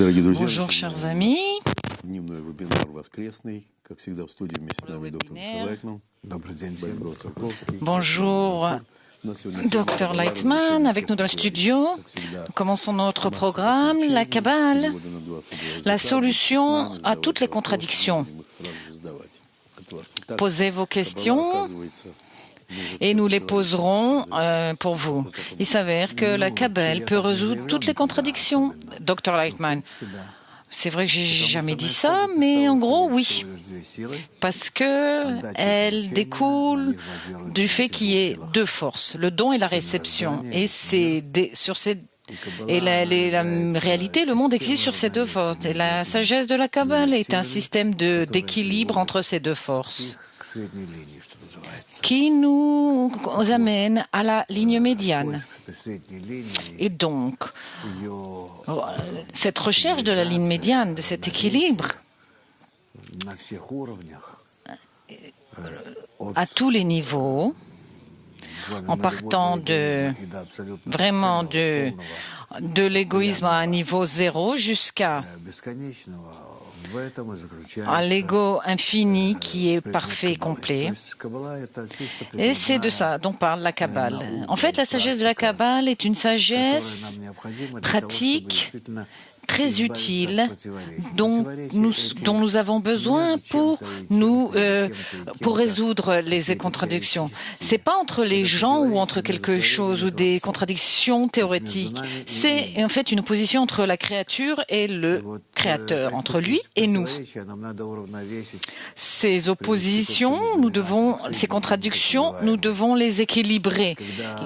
Bonjour chers amis. Bonjour Dr Lightman, avec nous dans le studio. Commençons notre programme, la Kabbale, la solution à toutes les contradictions. Posez vos questions et nous les poserons pour vous. Il s'avère que la Kabbale peut résoudre toutes les contradictions. Dr Lightman, c'est vrai que j'ai jamais dit ça, mais en gros, oui. Parce que elle découle du fait qu'il y ait deux forces, le don et la réception. Et la réalité, le monde existe sur ces deux forces. Et la sagesse de la Kabbale est un système d'équilibre entre ces deux forces qui nous amène à la ligne médiane. Et donc, cette recherche de la ligne médiane, de cet équilibre, à tous les niveaux, en partant vraiment de l'égoïsme à un niveau zéro jusqu'à l'ego infini qui est parfait et complet. Et c'est de ça dont parle la Kabbale. En fait, la sagesse de la Kabbale est une sagesse pratique, très utile, dont nous avons besoin pour résoudre les contradictions. C'est pas entre les gens ou entre quelque chose ou des contradictions théoriques. C'est en fait une opposition entre la créature et le créateur, entre lui et nous. Ces oppositions, ces contradictions, nous devons les équilibrer,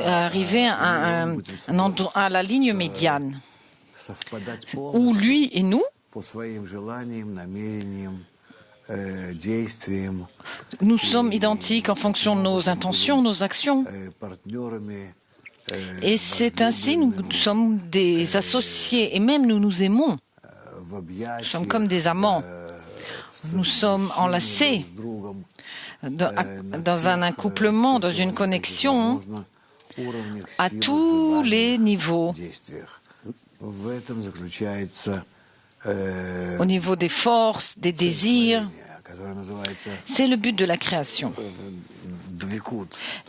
arriver à la ligne médiane, où lui et nous, nous sommes identiques en fonction de nos intentions, nos actions. Et c'est ainsi nous sommes des associés et même nous nous aimons. Nous sommes comme des amants. Nous sommes enlacés dans un accouplement, dans une connexion à tous les niveaux. Au niveau des forces, des désirs, c'est le but de la création.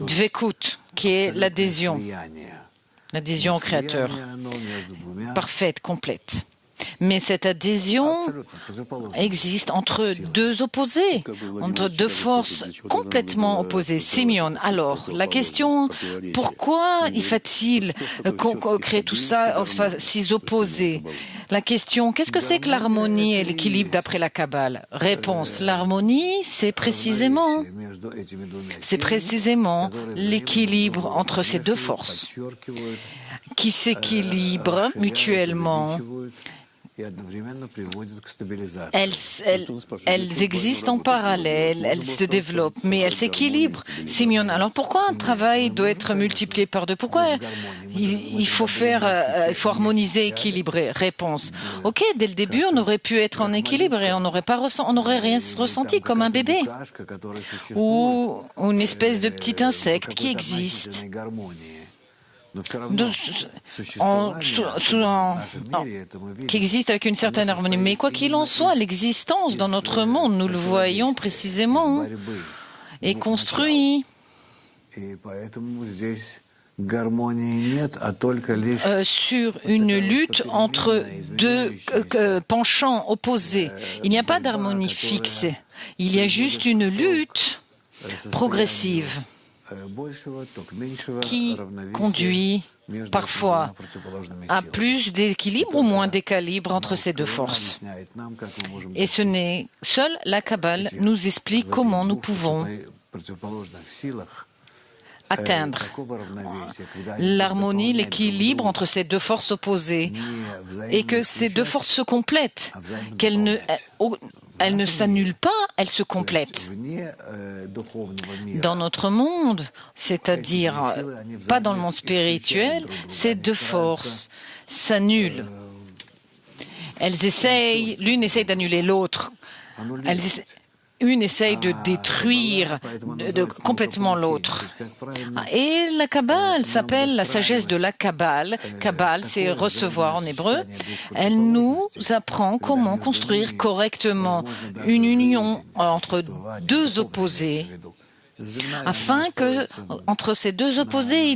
Dvekut, qui est l'adhésion au Créateur, parfaite, complète. Mais cette adhésion existe entre deux opposés, entre deux forces complètement opposées. Simeon, alors, la question, pourquoi il faut-il créer tout ça, s'y opposer? La question, qu'est-ce que c'est que l'harmonie et l'équilibre d'après la Kabbale? Réponse, l'harmonie, c'est précisément l'équilibre entre ces deux forces qui s'équilibrent mutuellement. Elles existent en parallèle, elles se développent, mais elles s'équilibrent. Simeon, alors pourquoi un travail doit être multiplié par deux? Pourquoi il faut harmoniser, équilibrer? Réponse. Ok, dès le début, on aurait pu être en équilibre et on n'aurait rien ressenti comme un bébé ou une espèce de petit insecte qui existe. Qui existe avec une certaine harmonie. Mais quoi qu'il en soit, l'existence dans notre monde, nous le voyons précisément, est construit sur une lutte entre deux penchants opposés. Il n'y a pas d'harmonie fixe. Il y a juste une lutte progressive qui conduit parfois à plus d'équilibre ou moins d'équilibre entre ces deux forces. Et seule la Kabbale nous explique comment nous pouvons atteindre l'harmonie, l'équilibre entre ces deux forces opposées et que ces deux forces se complètent, elles ne s'annulent pas, elles se complètent. Dans notre monde, c'est-à-dire pas dans le monde spirituel, ces deux forces s'annulent. L'une essaye d'annuler l'autre. une essaye de détruire complètement l'autre. Et la Kabbale s'appelle la sagesse de la Kabbale. Kabbale, c'est recevoir en hébreu. Elle nous apprend comment construire correctement une union entre deux opposés, afin que entre ces deux opposés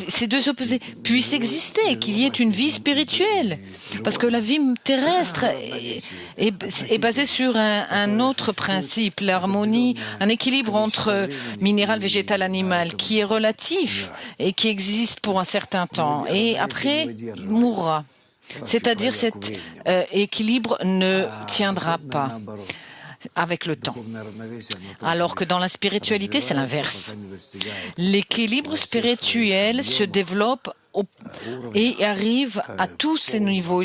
ces deux opposés puissent exister, qu'il y ait une vie spirituelle, parce que la vie terrestre est basée sur un autre principe, l'harmonie, un équilibre entre minéral, végétal, animal, qui est relatif et qui existe pour un certain temps, et après mourra. C'est-à-dire cet équilibre ne tiendra pas avec le temps. Alors que dans la spiritualité, c'est l'inverse. L'équilibre spirituel se développe et arrive à tous ces niveaux.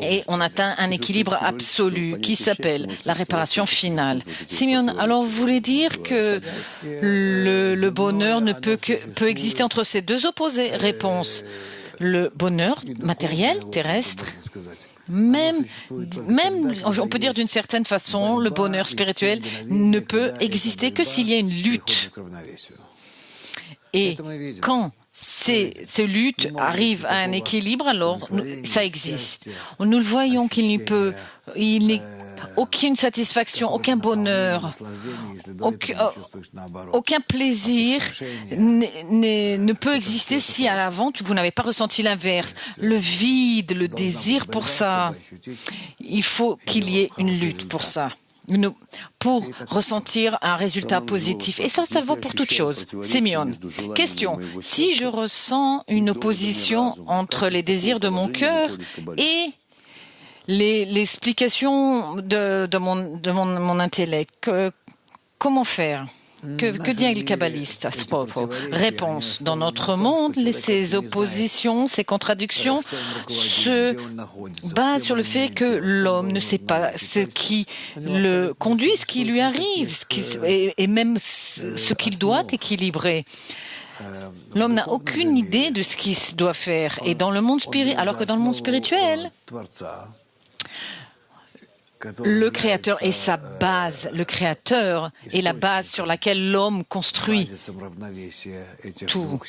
Et on atteint un équilibre absolu qui s'appelle la réparation finale. Simeon, alors vous voulez dire que le bonheur ne peut exister entre ces deux opposés? Réponse. Le bonheur matériel, terrestre, même, on peut dire d'une certaine façon, le bonheur spirituel ne peut exister que s'il y a une lutte. Et quand ces luttes arrivent à un équilibre, alors ça existe. Nous le voyons qu'il n'est aucune satisfaction, aucun bonheur, aucun plaisir ne peut exister si à l'avant vous n'avez pas ressenti l'inverse. Le vide, le désir pour ça. Il faut qu'il y ait une lutte pour ça, pour ressentir un résultat positif. Et ça vaut pour toute chose. Simeon, question. Si je ressens une opposition entre les désirs de mon cœur et l'explication de mon intellect, comment faire? Que dit le kabbaliste à ce propos? Réponse. Dans notre monde, ces oppositions, ces contradictions se basent sur le fait que l'homme ne sait pas ce qui le conduit, ce qui lui arrive, et même ce qu'il doit équilibrer. L'homme n'a aucune idée de ce qu'il doit faire. Et dans le monde alors que dans le monde spirituel, le Créateur est sa base. Le Créateur est la base sur laquelle l'homme construit tout.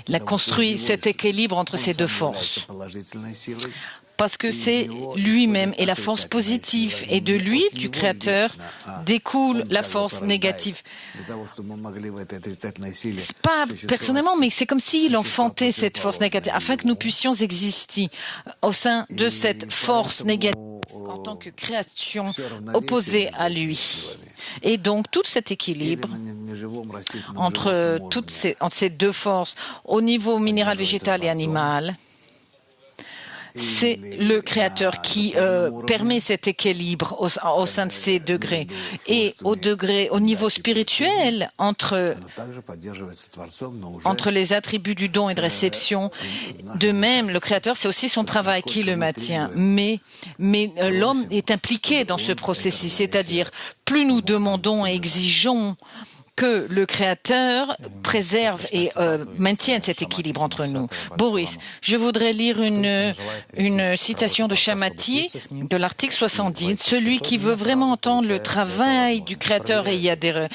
Il a construit cet équilibre entre ces deux forces. Parce que c'est lui-même et la force positive. Et de lui, du Créateur, découle la force négative. C'est pas personnellement, mais c'est comme s'il enfantait cette force négative, afin que nous puissions exister au sein de cette force négative en tant que création opposée à lui. Et donc, tout cet équilibre entre ces deux forces, au niveau minéral, végétal et animal, c'est le Créateur qui permet cet équilibre au sein de ces degrés. Et au niveau spirituel, entre les attributs du don et de réception, de même, le Créateur, c'est aussi son travail qui le maintient. Mais l'homme est impliqué dans ce processus, c'est-à-dire, plus nous demandons et exigeons que le Créateur préserve et maintienne cet équilibre entre nous. Boris, je voudrais lire une citation de Chamati de l'article 70. Celui qui veut vraiment entendre le travail du Créateur et y adhérer,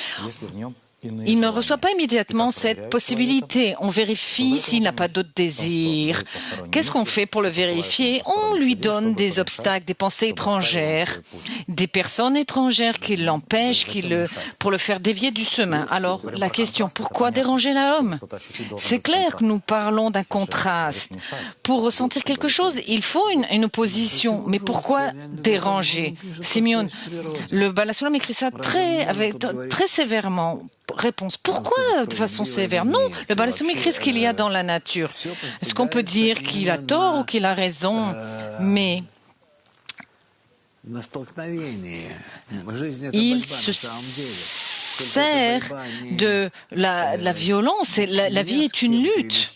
il ne reçoit pas immédiatement cette possibilité. On vérifie s'il n'a pas d'autres désirs. Qu'est-ce qu'on fait pour le vérifier? On lui donne des obstacles, des pensées étrangères, des personnes étrangères qui l'empêchent, pour le faire dévier du chemin. Alors, la question, pourquoi déranger l'homme? C'est clair que nous parlons d'un contraste. Pour ressentir quelque chose, il faut une opposition. Mais pourquoi déranger? Simeon, le Baal HaSulam écrit ça très sévèrement. Réponse. Pourquoi de façon sévère? Non, le Baal HaSulam écrit ce qu'il y a dans la nature. Est-ce qu'on peut dire qu'il a tort ou qu'il a raison? Mais il se sert de la violence. La vie est une lutte.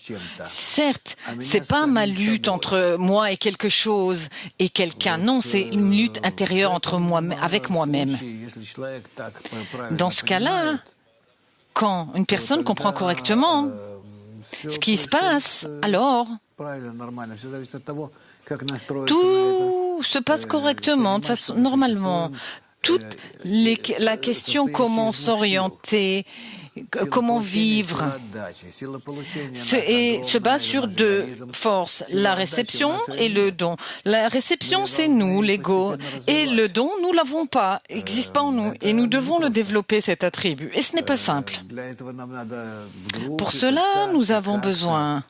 Certes, c'est pas ma lutte entre moi et quelque chose et quelqu'un. Non, c'est une lutte intérieure avec moi-même. Dans ce cas-là, quand une personne comprend correctement ce qui se passe, alors tout tout se passe correctement, de façon, normalement. La question comment s'orienter, comment vivre, se base sur deux forces, la réception et le don. La réception, c'est nous, l'ego, et le don, nous l'avons pas, n'existe pas en nous, et nous devons le développer, cet attribut. Et ce n'est pas simple. Pour cela, nous avons besoin,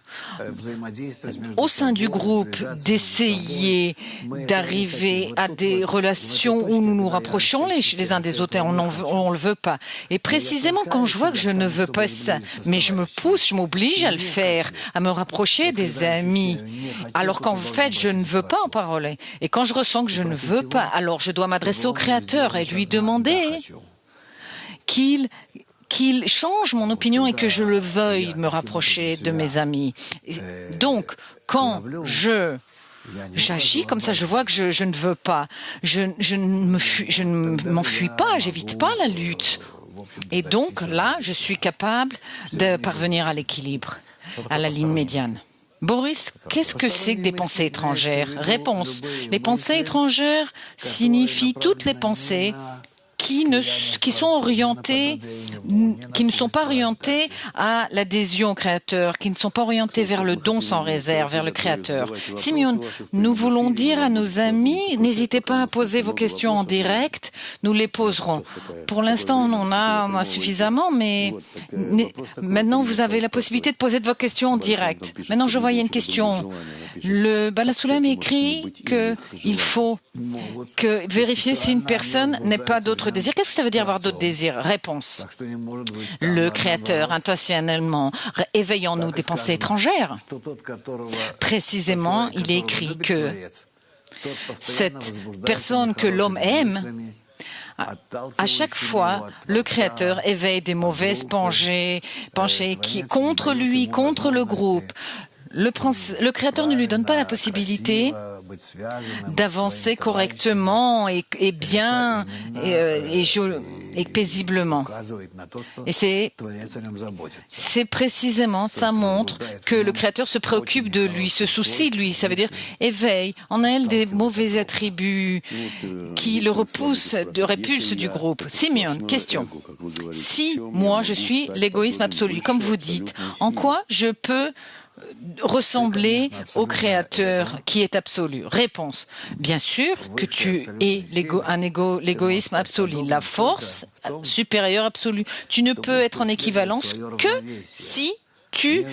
au sein du groupe, d'essayer d'arriver à des relations où nous nous rapprochons les uns des autres, et on le veut pas. Et précisément quand je vois que je ne veux pas ça, mais je me pousse, je m'oblige à le faire, à me rapprocher des amis, alors qu'en fait, je ne veux pas en parler. Et quand je ressens que je ne veux pas, alors je dois m'adresser au Créateur et lui demander qu'il change mon opinion et que je le veuille me rapprocher de mes amis. Donc, quand j'agis comme ça, je vois que je ne veux pas, je ne m'enfuis pas, j'évite pas la lutte. Et donc là, je suis capable de parvenir à l'équilibre, à la ligne médiane. Boris, qu'est-ce que c'est que des pensées étrangères? Réponse. Les pensées étrangères signifient toutes les pensées qui sont orientés, qui ne sont pas orientés à l'adhésion au Créateur, qui ne sont pas orientés vers le don sans réserve, vers le Créateur. Simeon, nous voulons dire à nos amis, n'hésitez pas à poser vos questions en direct, nous les poserons. Pour l'instant, on en a suffisamment, mais maintenant, vous avez la possibilité de poser vos questions en direct. Maintenant, je voyais une question. Le Balasoulam écrit qu'il faut vérifier si une personne n'a pas d'autres désirs. Qu'est-ce que ça veut dire avoir d'autres désirs? Réponse. Le Créateur, intentionnellement, éveille en nous des pensées étrangères. Précisément, il est écrit que cette personne que l'homme aime, à chaque fois, le Créateur éveille des mauvaises pensées contre lui, contre le groupe. Le Créateur ne lui donne pas la possibilité d'avancer correctement et bien et paisiblement. Et c'est précisément, ça montre que le Créateur se préoccupe de lui, se soucie de lui. Ça veut dire éveille en elle des mauvais attributs qui le répulsent du groupe. Simeon, question. Si moi je suis l'égoïsme absolu, comme vous dites, en quoi je peux ressembler au Créateur qui est absolu? Réponse. Bien sûr que tu es l'égoïsme absolu, la force supérieure absolue. Tu ne peux être en équivalence que si tu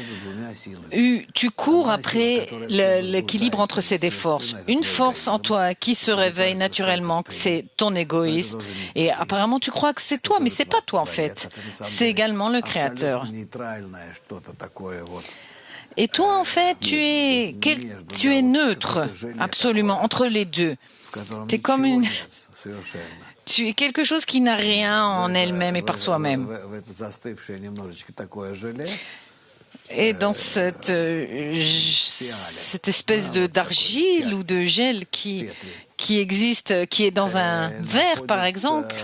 cours après l'équilibre entre ces deux forces. Une force en toi qui se réveille naturellement, c'est ton égoïsme. Et apparemment, tu crois que c'est toi, mais c'est pas toi en fait. C'est également le Créateur. Et toi, en fait, tu es neutre, absolument, entre les deux. Tu es comme tu es quelque chose qui n'a rien en elle-même et par soi-même. Et dans cette espèce d'argile ou de gel qui existe, qui est dans un verre, par exemple,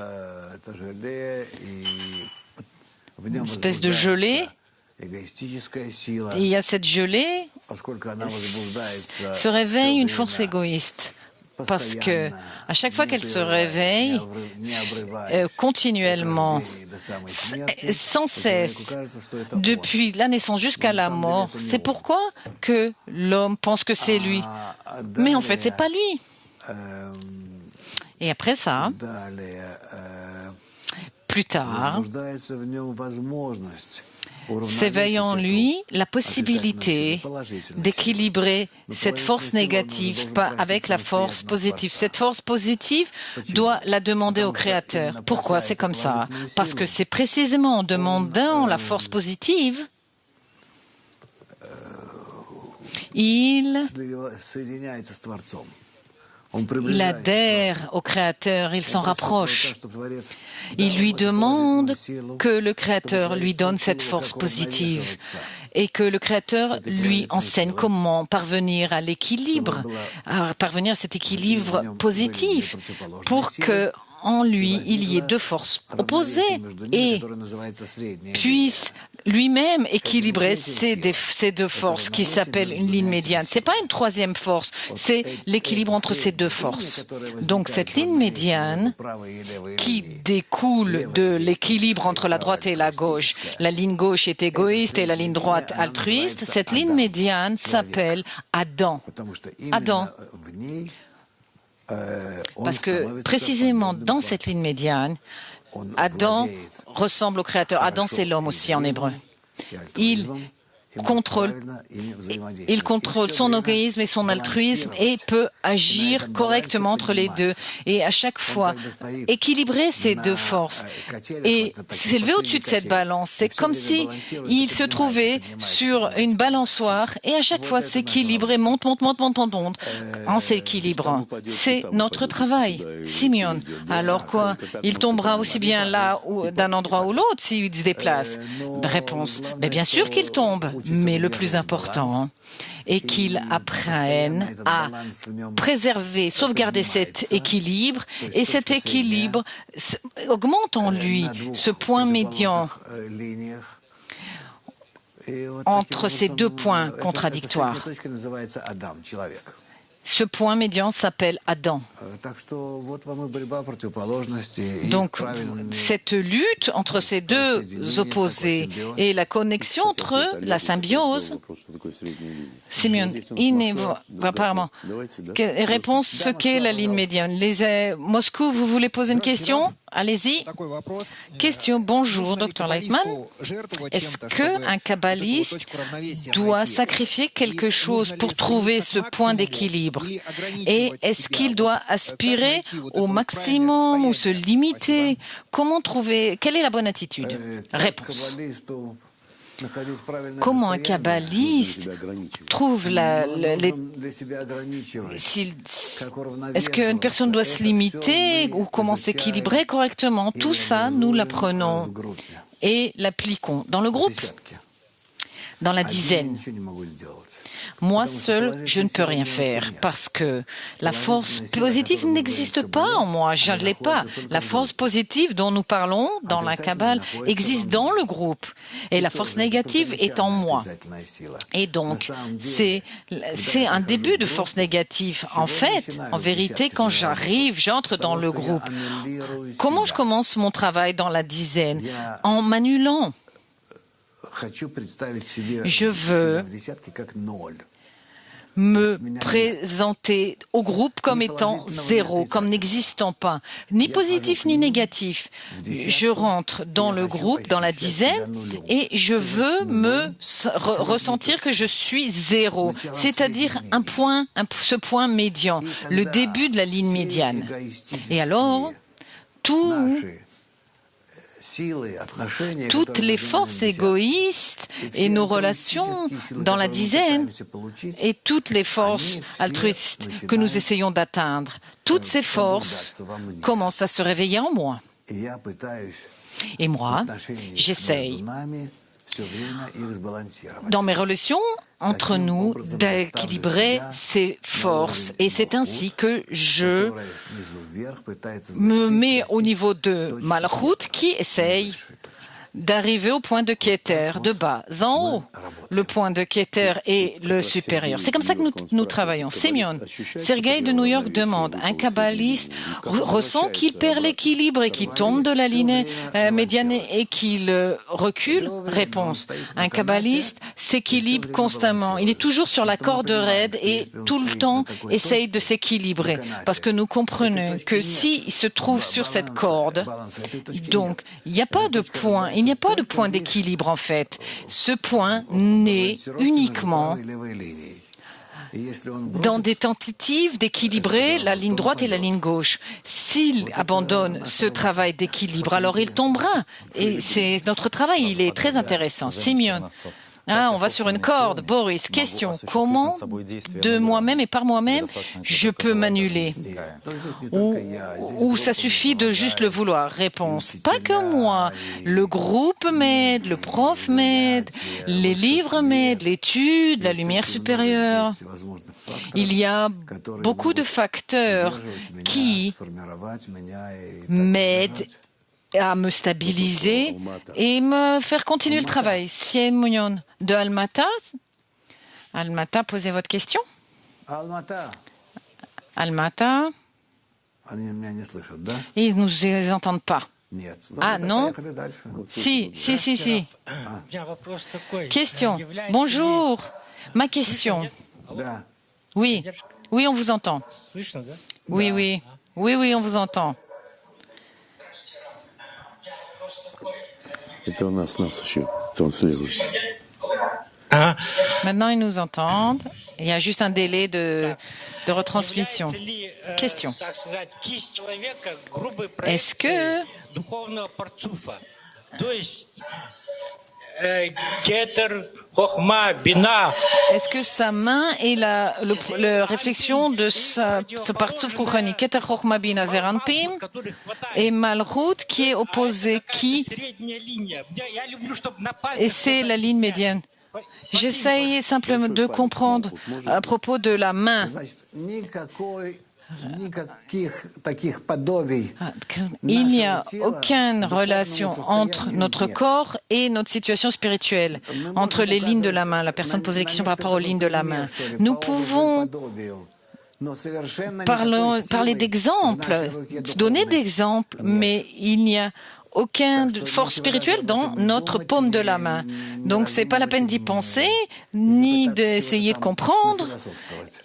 une espèce de gelée. Il y a cette gelée, se réveille une force égoïste. Parce que à chaque fois qu'elle se réveille, continuellement, sans cesse, depuis la naissance jusqu'à la mort, c'est pourquoi que l'homme pense que c'est lui. Mais en fait, c'est pas lui. Et après ça, plus tard, s'éveille en lui la possibilité d'équilibrer cette force négative avec la force positive. Cette force positive doit la demander au Créateur. Pourquoi c'est comme ça? Parce que c'est précisément en demandant la force positive, il adhère au Créateur, il s'en rapproche. Il lui demande que le Créateur lui donne cette force positive et que le Créateur lui enseigne comment parvenir à l'équilibre, à parvenir à cet équilibre positif pour que en lui, il y ait deux forces opposées et puisse lui-même équilibrer ces deux forces qui s'appellent une ligne médiane. Ce n'est pas une troisième force, c'est l'équilibre entre ces deux forces. Donc cette ligne médiane qui découle de l'équilibre entre la droite et la gauche, la ligne gauche est égoïste et la ligne droite altruiste, cette ligne médiane s'appelle Adam. Adam. Parce que précisément dans cette ligne médiane, Adam ressemble au Créateur. Adam, c'est l'homme aussi en hébreu. Il contrôle son égoïsme et son altruisme et peut agir correctement entre les deux. Et à chaque fois, équilibrer ces deux forces et s'élever au-dessus de cette balance. C'est comme si il se trouvait sur une balançoire et à chaque fois s'équilibrer, monte en s'équilibrant. C'est notre travail. Simeon, alors quoi? Il tombera aussi bien là d'un endroit ou l'autre s'il se déplace. Réponse, mais bien sûr qu'il tombe. Mais le plus important est qu'il apprenne à préserver, sauvegarder cet équilibre, et cet équilibre augmente en lui ce point médian entre ces deux points contradictoires. Ce point médian s'appelle Adam. Donc, cette lutte entre ces deux opposés et la connexion entre eux, la symbiose. Simeon, apparemment, réponse ce qu'est la ligne médiane. Moscou, vous voulez poser une question? Allez-y. Question. Bonjour, Dr. Lightman. Est-ce qu'un kabbaliste doit sacrifier quelque chose pour trouver ce point d'équilibre? Et est-ce qu'il doit aspirer au maximum ou se limiter? Comment trouver? Quelle est la bonne attitude? Réponse. Comment un kabbaliste trouve est-ce qu'une personne doit se limiter ou comment s'équilibrer correctement? Tout ça, nous l'apprenons et l'appliquons dans le groupe, dans la dizaine. Moi seul, je ne peux rien faire parce que la force positive n'existe pas en moi, je ne l'ai pas. La force positive dont nous parlons dans la Kabbale existe dans le groupe et la force négative est en moi. Et donc, c'est un début de force négative. En fait, en vérité, quand j'entre dans le groupe, comment je commence mon travail dans la dizaine? En m'annulant. Je veux me présenter au groupe comme étant zéro, comme n'existant pas, ni positif ni négatif. Je rentre dans le groupe, dans la dizaine, et je veux me ressentir que je suis zéro, c'est-à-dire ce point médian, le début de la ligne médiane. Et alors, toutes les forces égoïstes et nos relations dans la dizaine et toutes les forces altruistes que nous essayons d'atteindre, toutes ces forces commencent à se réveiller en moi. Et moi, j'essaye, dans mes relations entre nous, d'équilibrer ces forces. Et c'est ainsi que je me mets au niveau de Malchut qui essaye d'arriver au point de Keter, de bas en haut. Le point de Keter est le supérieur. C'est comme ça que nous travaillons. Simeon, Sergei de New York demande, un kabbaliste ressent qu'il perd l'équilibre et qu'il tombe de la ligne médiane et qu'il recule? Réponse, un kabbaliste s'équilibre constamment. Il est toujours sur la corde raide et tout le temps essaye de s'équilibrer. Parce que nous comprenons que s'il se trouve sur cette corde, donc il n'y a pas de point. Il n'y a pas de point d'équilibre en fait. Ce point naît uniquement dans des tentatives d'équilibrer la ligne droite et la ligne gauche. S'il abandonne ce travail d'équilibre, alors il tombera. Et c'est notre travail, il est très intéressant. Simeon, Ah, on va sur une corde. Boris, question. Comment, de moi-même et par moi-même, je peux m'annuler? Ou ça suffit de juste le vouloir? Réponse. Pas que moi. Le groupe m'aide, le prof m'aide, les livres m'aident, l'étude, la lumière supérieure. Il y a beaucoup de facteurs qui m'aident à me stabiliser et me faire continuer le travail. Sien Mounion de Almata. Almata, posez votre question. Almata. Ils ne nous entendent pas. Ah non? Si. Question. Bonjour. Ma question. Oui, on vous entend. Oui, on vous entend. Maintenant, ils nous entendent. Il y a juste un délai de retransmission. Question. Est-ce que sa main est la réflexion de ce partsouf rouhani, Keter Chochma Bina Zeranpim, et Malchut qui est opposé, et c'est la ligne médiane. J'essaye simplement de comprendre à propos de la main. Il n'y a aucune relation entre notre corps et notre situation spirituelle, entre les lignes de la main. La personne posait la question par rapport aux lignes de la main. Nous pouvons parler d'exemples, donner d'exemples, mais il n'y a aucune force spirituelle dans notre paume de la main. Donc, c'est pas la peine d'y penser, ni d'essayer de comprendre,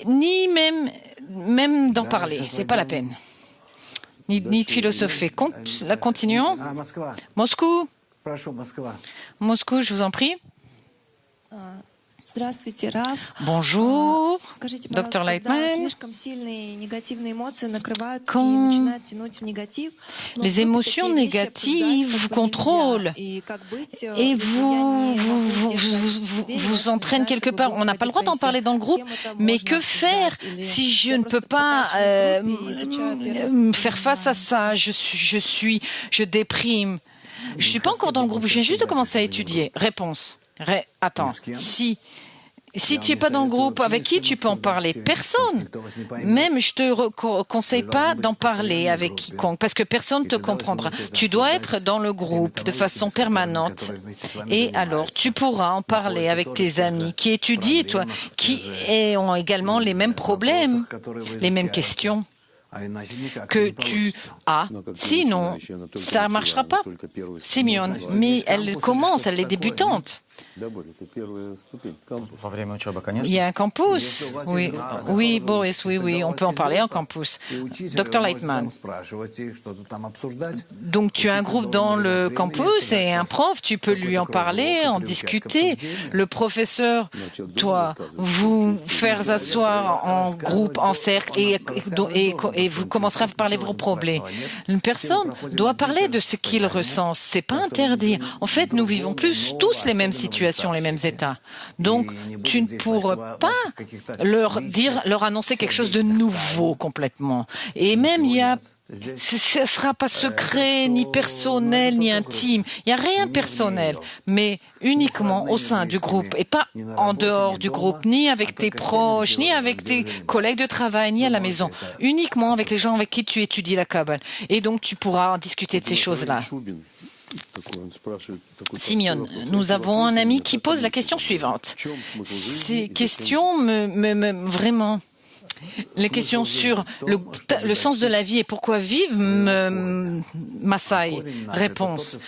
ni même d'en parler. C'est pas la peine. Ni de philosopher. Continuons. Moscou. Moscou, je vous en prie. Bonjour, Dr Lightman. Quand les émotions négatives vous contrôlent et vous entraînent quelque part, on n'a pas le droit d'en parler dans le groupe, mais que faire si je ne peux pas faire face à ça? Je déprime. Je suis pas encore dans le groupe, je viens juste de commencer à étudier. Réponse. Attends, si tu n'es pas dans le groupe, avec qui tu peux en parler? Personne. Même, je te conseille pas d'en parler avec quiconque, parce que personne ne te comprendra. Tu dois être dans le groupe de façon permanente. Et alors, tu pourras en parler avec tes amis qui étudient, toi, qui ont également les mêmes problèmes, les mêmes questions que tu as. Sinon, ça ne marchera pas. Simeon, mais elle commence, elle est débutante. Il y a un campus. Oui, Boris, oui, on peut en parler en campus. Dr Lightman. Donc tu as un groupe dans le campus et un prof, tu peux lui en parler, en discuter. Le professeur, toi, vous faire asseoir en groupe, en cercle et vous commencerez à parler de vos problèmes. Une personne doit parler de ce qu'il ressent. C'est pas interdit. En fait, nous vivons tous les mêmes situations, les mêmes états. Donc, tu ne pourras pas leur annoncer quelque chose de nouveau complètement. Et même, ce ne sera pas secret, ni personnel, ni intime. Il n'y a rien de personnel, mais uniquement au sein du groupe et pas en dehors du groupe, ni avec tes proches, ni avec tes collègues de travail, ni à la maison. Uniquement avec les gens avec qui tu étudies la Kabbale. Et donc, tu pourras discuter de ces choses-là. Simeon, nous avons un ami qui pose la question suivante. Ces questions vraiment... Les questions sur le sens de la vie et pourquoi vivre m'assaillent. Réponse.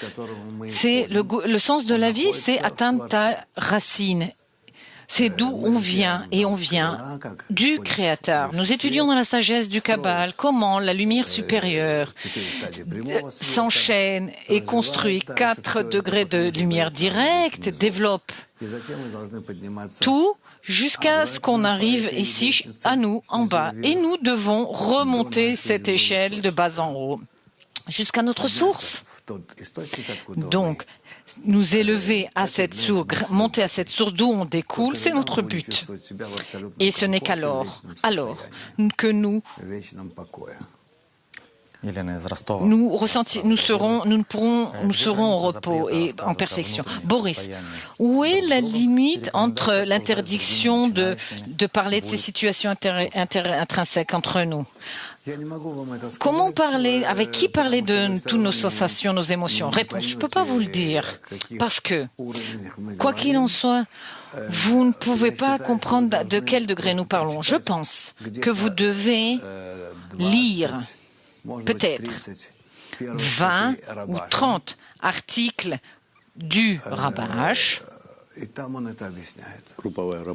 C'est le sens de la vie, c'est atteindre ta racine. C'est d'où on vient, et on vient du Créateur. Nous étudions dans la sagesse du Kabbale comment la lumière supérieure s'enchaîne et construit 4 degrés de lumière directe, développe tout jusqu'à ce qu'on arrive ici, à nous, en bas. Et nous devons remonter cette échelle de bas en haut. jusqu'à notre source. Donc, nous élever à cette source, monter à cette source d'où on découle, c'est notre but. Et ce n'est qu'alors que nous serons au repos et en perfection. Boris, où est la limite entre l'interdiction de parler de ces situations intrinsèques entre nous? Comment parler, avec qui parler de toutes nos sensations, nos émotions? Réponse, je ne peux pas vous le dire, parce que, quoi qu'il en soit, vous ne pouvez pas comprendre de quel degré nous parlons. Je pense que vous devez lire peut-être 20 ou 30 articles du Rabbah.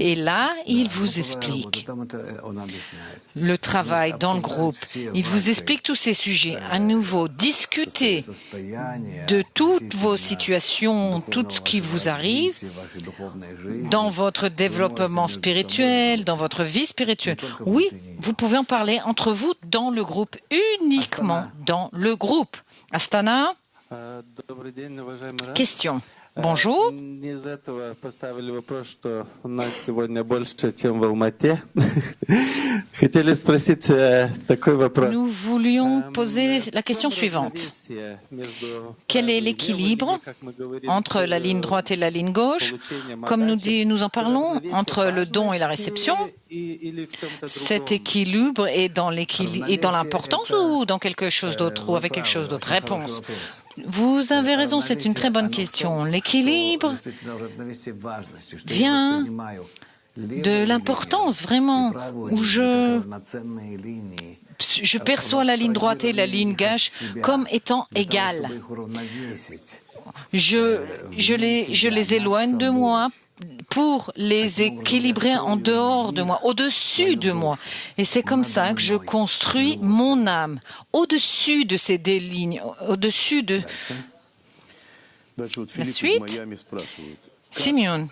Et là, il vous explique le travail dans le groupe. Il vous explique tous ces sujets. À nouveau, discutez de toutes vos situations, tout ce qui vous arrive dans votre développement spirituel, dans votre vie spirituelle. Oui, vous pouvez en parler entre vous dans le groupe, uniquement dans le groupe. Astana? Question. Bonjour. Nous voulions poser la question suivante. Quel est l'équilibre entre la ligne droite et la ligne gauche? Comme nous en parlons, entre le don et la réception, cet équilibre est dans l'importance ou dans quelque chose d'autre, ou avec quelque chose d'autre? Réponse. Vous avez raison, c'est une très bonne question. L'équilibre vient de l'importance, vraiment, où je perçois la ligne droite et la ligne gauche comme étant égales. Je les éloigne de moi pour les équilibrer en dehors de moi, au-dessus de moi. Et c'est comme ça que je construis mon âme, au-dessus de ces deux lignes, au-dessus de... La suite, Simeon,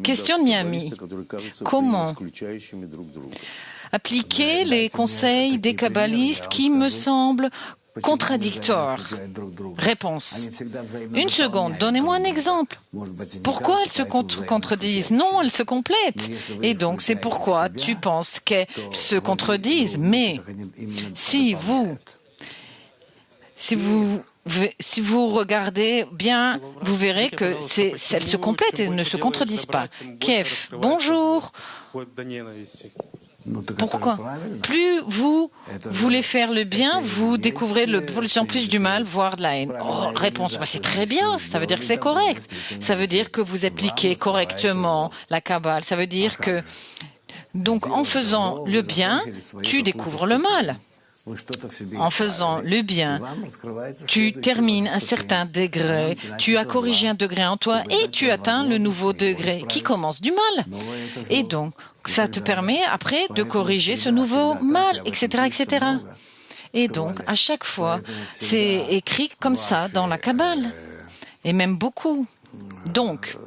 question de Miami. Comment appliquer les conseils des kabbalistes qui me semblent contradictoires? Réponse. Une seconde, donnez-moi un exemple. Pourquoi elles se contredisent? Non, elles se complètent. Et donc, c'est pourquoi tu penses qu'elles se contredisent. Mais si vous regardez bien, vous verrez que elles se complètent et ne se contredisent pas. Kef, bonjour. Pourquoi? Plus vous voulez faire le bien, vous découvrez de plus en plus du mal, voire de la haine. Oh, réponse, c'est très bien, ça veut dire que c'est correct. Ça veut dire que vous appliquez correctement la Kabbale. Ça veut dire que, donc, en faisant le bien, tu découvres le mal. En faisant le bien, tu termines un certain degré, tu as corrigé un degré en toi et tu atteins le nouveau degré qui commence du mal. Et donc, ça te permet après de corriger ce nouveau mal, etc., etc. Et donc, à chaque fois, c'est écrit comme ça dans la Kabbale, et même beaucoup. Donc,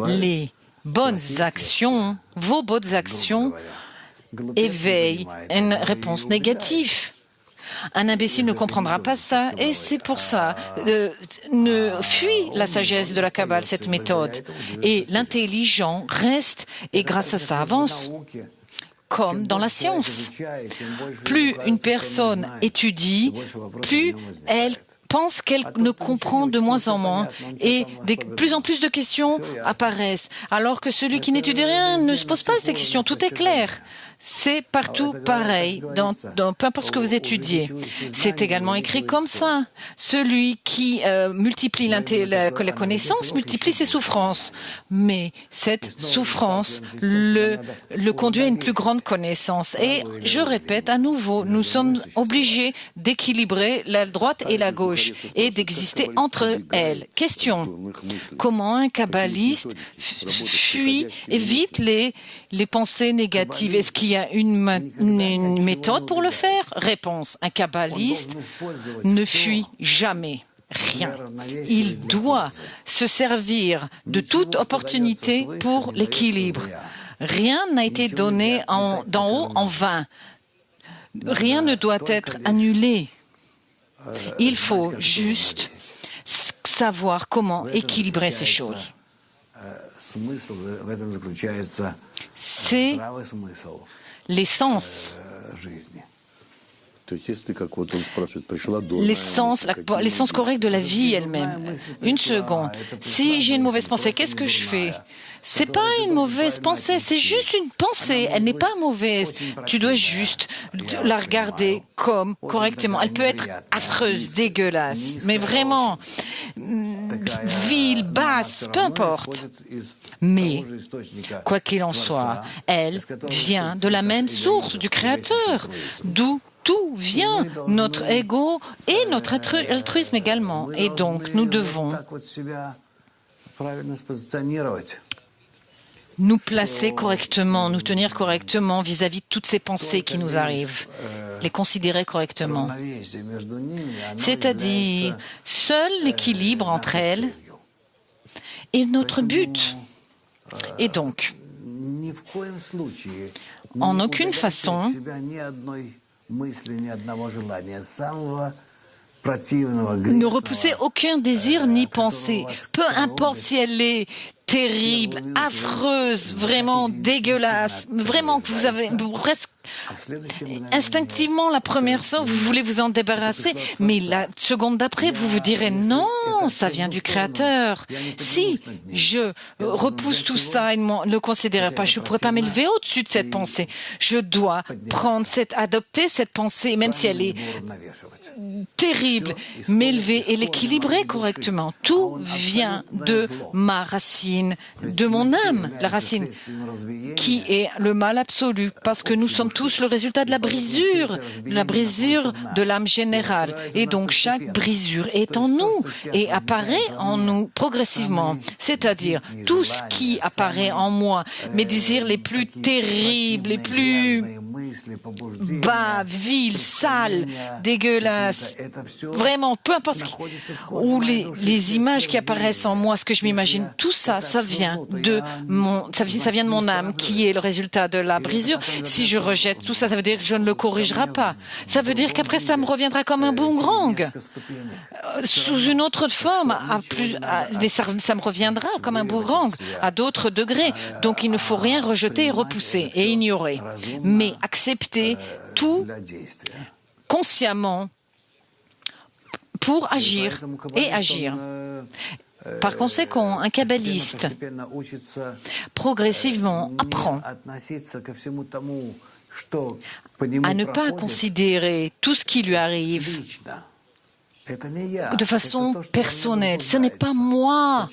les bonnes actions, vos bonnes actions, éveille une réponse négative. Un imbécile ne comprendra pas ça et c'est pour ça ne fuit la sagesse de la Kabbale, cette méthode. Et l'intelligent reste et grâce à ça avance. Comme dans la science. Plus une personne étudie, plus elle pense qu'elle ne comprend de moins en moins et de plus en plus de questions apparaissent. Alors que celui qui n'étudie rien ne se pose pas ces questions, tout est clair. C'est partout pareil, peu importe ce que vous étudiez. C'est également écrit comme ça. Celui qui multiplie la connaissance multiplie ses souffrances. Mais cette souffrance le conduit à une plus grande connaissance. Et je répète à nouveau, nous sommes obligés d'équilibrer la droite et la gauche et d'exister entre elles. Question. Comment un kabbaliste évite les pensées négatives? Est-ce qu'il y a une méthode pour le faire? Réponse. Un kabbaliste ne fuit jamais rien. Il doit se servir de toute opportunité pour l'équilibre. Rien n'a été donné d'en haut en vain. rien ne doit être annulé. Il faut juste savoir comment équilibrer ces choses. C'est l'essence. L'essence correcte de la vie elle-même. Une seconde. Si j'ai une mauvaise pensée, qu'est-ce que je fais? C'est pas une mauvaise pensée, c'est juste une pensée. Elle n'est pas mauvaise. Tu dois juste la regarder comme correctement. Elle peut être affreuse, dégueulasse, mais vraiment vile, basse, peu importe. Mais, quoi qu'il en soit, elle vient de la même source du Créateur, d'où tout vient, notre ego et notre altruisme également. Et donc, nous devons nous placer correctement, nous tenir correctement vis-à-vis de toutes ces pensées qui nous arrivent, les considérer correctement. C'est-à-dire, seul l'équilibre entre elles est notre but. Et donc, en aucune façon, ne repousser aucun désir ni pensée, peu importe si elle est terrible, affreuse, vraiment dégueulasse, vraiment que vous avez presque instinctivement la première fois, vous voulez vous en débarrasser, mais la seconde d'après, vous vous direz non, ça vient du Créateur. Si je repousse tout ça et ne le considère pas, je ne pourrais pas m'élever au-dessus de cette pensée. Je dois adopter cette pensée, même si elle est terrible, m'élever et l'équilibrer correctement. Tout vient de ma racine, de mon âme, la racine qui est le mal absolu, parce que nous sommes tous le résultat de la brisure de l'âme générale. Et donc chaque brisure est en nous et apparaît en nous progressivement. C'est-à-dire tout ce qui apparaît en moi, mes désirs les plus terribles, les plus bas, vils, sales, dégueulasses, vraiment, peu importe ou les images qui apparaissent en moi, ce que je m'imagine, tout ça, ça vient de mon âme qui est le résultat de la brisure. Si je rejette tout ça, ça veut dire que je ne le corrigerai pas. Ça veut dire qu'après ça me reviendra comme un boomerang, sous une autre forme, mais ça me reviendra comme un boomerang à d'autres degrés. Donc il ne faut rien rejeter et repousser et ignorer, mais accepter tout consciemment pour agir et agir. Par conséquent, un kabbaliste progressivement apprend à ne pas considérer tout ce qui lui arrive de façon personnelle. Ce n'est pas moi.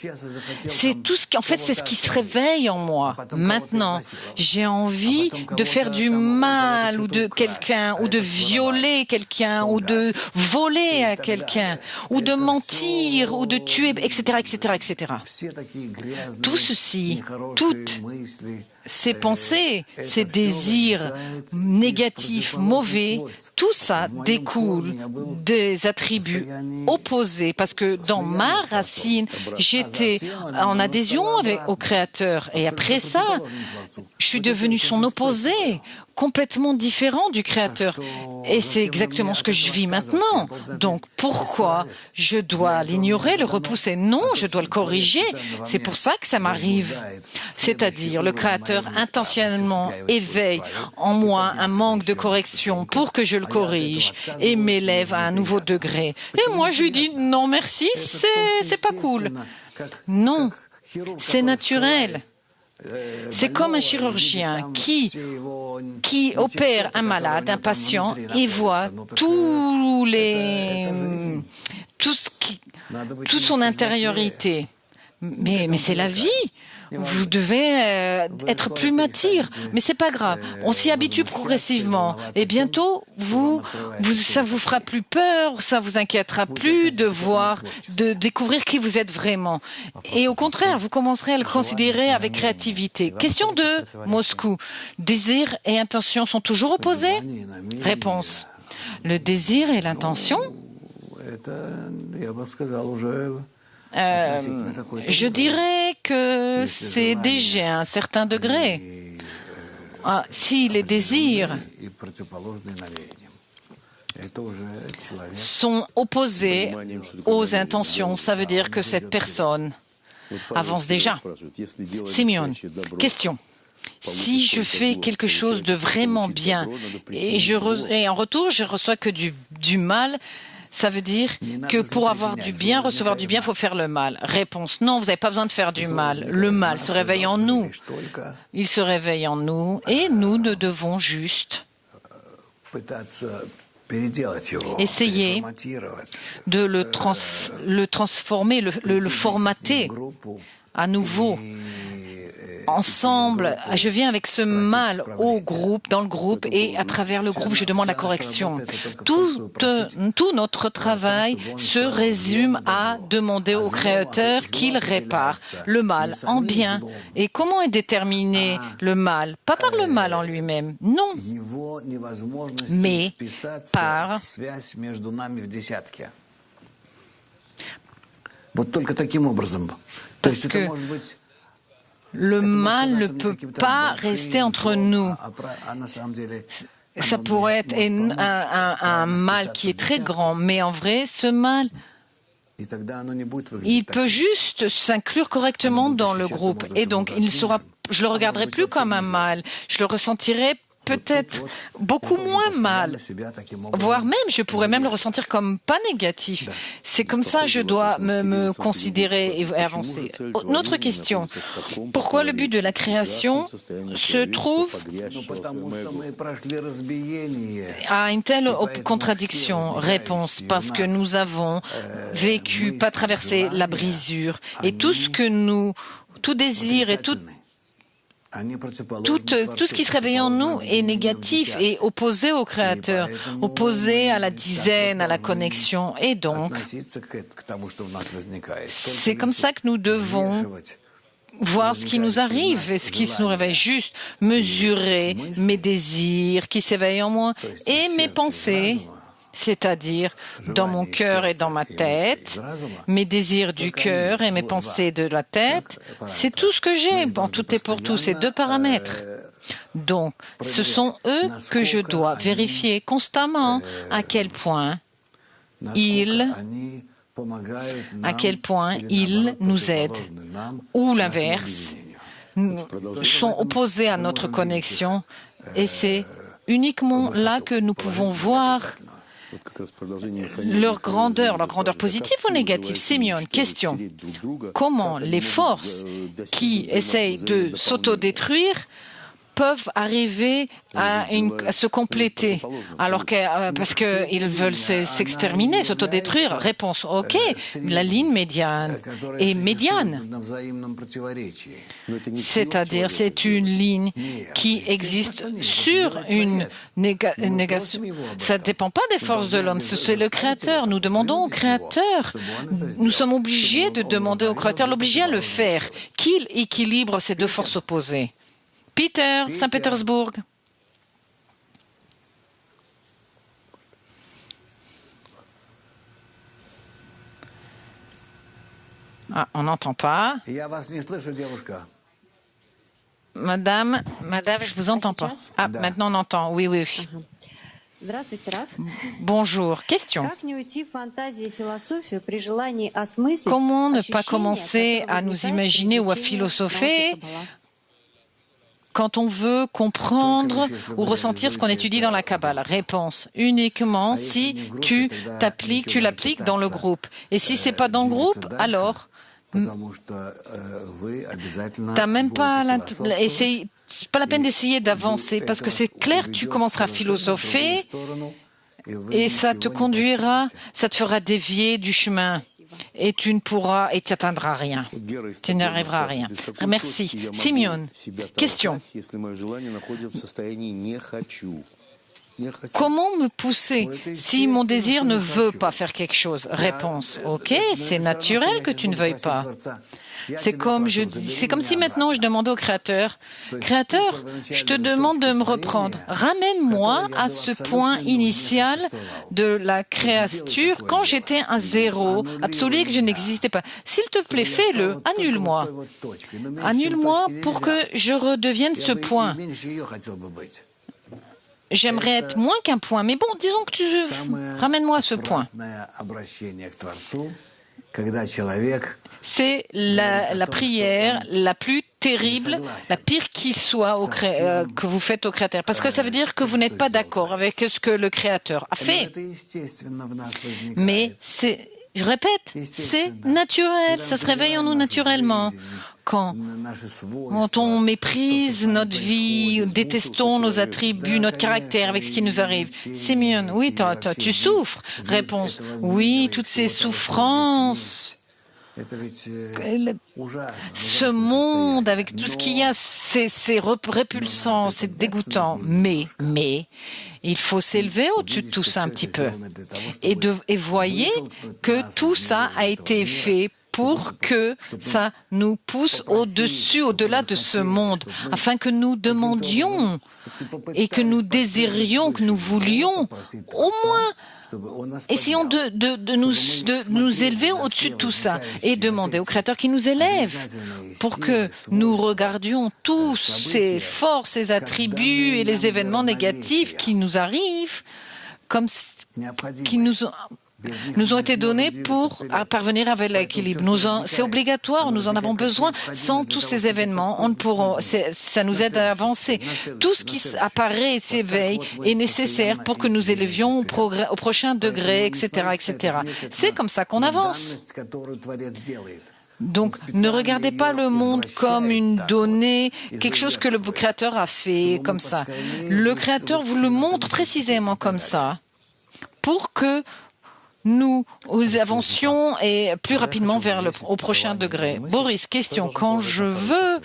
C'est tout c'est ce qui se réveille en moi. Maintenant, j'ai envie de faire du mal ou de quelqu'un, ou de violer quelqu'un, ou de voler à quelqu'un, ou de mentir, ou de tuer, etc., etc., etc. Tout ceci, toutes ces pensées, ces désirs négatifs, mauvais, tout ça découle des attributs opposés, parce que dans ma racine, j'étais en adhésion au Créateur, et après ça, je suis devenu son opposé, complètement différent du Créateur. Et c'est exactement ce que je vis maintenant. Donc pourquoi je dois l'ignorer, le repousser? Non, je dois le corriger. C'est pour ça que ça m'arrive. C'est-à-dire, le Créateur intentionnellement éveille en moi un manque de correction pour que je le corrige et m'élève à un nouveau degré. Et moi, je lui dis non merci, c'est pas cool. Non, c'est naturel. C'est comme un chirurgien qui opère un malade, un patient, et voit toute son intériorité. Mais c'est la vie. Vous devez être plus mature, mais c'est pas grave. On s'y habitue progressivement, et bientôt ça vous fera plus peur, ça vous inquiétera plus de découvrir qui vous êtes vraiment. Et au contraire, vous commencerez à le considérer avec créativité. Question 2, Moscou. Désir et intention sont toujours opposés? Réponse. Le désir et l'intention? Je dirais que c'est déjà à un certain degré. si les désirs sont opposés aux intentions, ça veut dire que cette personne avance déjà. Simeon, question. Si je fais quelque chose de vraiment bien et en retour je reçois que du mal, ça veut dire que pour avoir du bien, recevoir du bien, il faut faire le mal. Réponse, non, vous n'avez pas besoin de faire du mal. Le mal se réveille en nous. Il se réveille en nous et nous ne devons juste essayer de le transformer, le formater à nouveau. Ensemble, je viens avec ce mal au groupe, dans le groupe, et à travers le groupe, je demande la correction. Tout notre travail se résume à demander au Créateur qu'il répare le mal en bien. Et comment est déterminé le mal? Pas par le mal en lui-même, non, mais par parce que le mal ne peut pas rester entre nous. Ça pourrait être un mal qui est très grand, mais en vrai, ce mal, il peut juste s'inclure correctement dans le groupe. Et donc, je le regarderai plus comme un mal. Je le ressentirai peut-être beaucoup moins mal, voire même, je pourrais même le ressentir comme pas négatif. C'est comme ça que je dois me considérer et avancer. Notre question, pourquoi le but de la création se trouve à une telle contradiction? Réponse, parce que nous avons vécu, pas traversé la brisure, et tout désir et tout ce qui se réveille en nous est négatif et opposé au Créateur, opposé à la dizaine, à la connexion. Et donc, c'est comme ça que nous devons voir ce qui nous arrive et ce qui nous réveille, juste mesurer mes désirs qui s'éveillent en moi et mes pensées, c'est-à-dire dans mon cœur et dans ma tête, mes désirs du cœur et mes pensées de la tête, c'est tout ce que j'ai, en tout et pour tout, ces deux paramètres. Donc, ce sont eux que je dois vérifier constamment à quel point ils nous aident, ou l'inverse, sont opposés à notre connexion, et c'est uniquement là que nous pouvons voir leur grandeur positive ou négative. Simeon, question. Comment les forces qui essayent de s'autodétruire peuvent arriver à se compléter, parce qu'ils veulent s'exterminer, s'autodétruire? Réponse, ok, la ligne médiane est médiane. C'est-à-dire, c'est une ligne qui existe sur une négation. Ça ne dépend pas des forces de l'homme, c'est le Créateur. Nous demandons au Créateur, nous sommes obligés de demander au Créateur, l'obliger à le faire, qu'il équilibre ces deux forces opposées. Peter, Saint-Pétersbourg. On n'entend pas. Madame, je vous entends pas. Maintenant on entend. Oui. Bonjour. Question. Comment ne pas commencer à nous imaginer ou à philosopher quand on veut comprendre ou ressentir ce qu'on étudie dans la Kabbale? Réponse, uniquement si tu l'appliques dans le groupe. Et si c'est pas dans le groupe, alors t'as même pas c'est pas la peine d'essayer d'avancer, parce que c'est clair, tu commenceras à philosopher et ça te fera dévier du chemin. Et tu n'atteindras rien. Tu n'arriveras à rien. Merci. Simeon, question. Comment me pousser si mon désir ne veut pas faire quelque chose? Réponse, ok, c'est naturel que tu ne veuilles pas. C'est comme si maintenant je demandais au Créateur, Créateur, je te demande de me reprendre. Ramène-moi à ce point initial de la créature quand j'étais un zéro absolu et que je n'existais pas. S'il te plaît, fais-le, annule-moi. Annule-moi pour que je redevienne ce point. J'aimerais être moins qu'un point, mais bon, disons que tu ramène-moi à ce point. C'est la prière la plus terrible, la pire qui soit que vous faites au Créateur. Parce que ça veut dire que vous n'êtes pas d'accord avec ce que le Créateur a fait. Mais je répète, c'est naturel, ça se réveille en nous naturellement. Quand on méprise notre vie, détestons nos attributs, notre caractère avec ce qui nous arrive. Simeon, oui, tu souffres. Réponse, oui, toutes ces souffrances. Ce monde, avec tout ce qu'il y a, c'est répulsant, c'est dégoûtant. Mais, il faut s'élever au-dessus de tout ça un petit peu. Et voyez que tout ça a été fait pour que ça nous pousse au-dessus, au-delà de ce monde, afin que nous demandions et que nous désirions, que nous voulions, au moins, essayons de nous élever au-dessus de tout ça et demander au Créateur qui nous élève pour que nous regardions tous ces forces, ces attributs et les événements négatifs qui nous arrivent, qui nous ont été donnés pour parvenir avec l'équilibre. C'est obligatoire, nous en avons besoin. Sans tous ces événements, ça nous aide à avancer. Tout ce qui apparaît et s'éveille est nécessaire pour que nous élevions au prochain degré, etc., etc. C'est comme ça qu'on avance. Donc, ne regardez pas le monde comme une donnée, quelque chose que le Créateur a fait comme ça. Le Créateur vous le montre précisément comme ça pour que nous avancions et plus rapidement au prochain degré. Boris, question. Quand je veux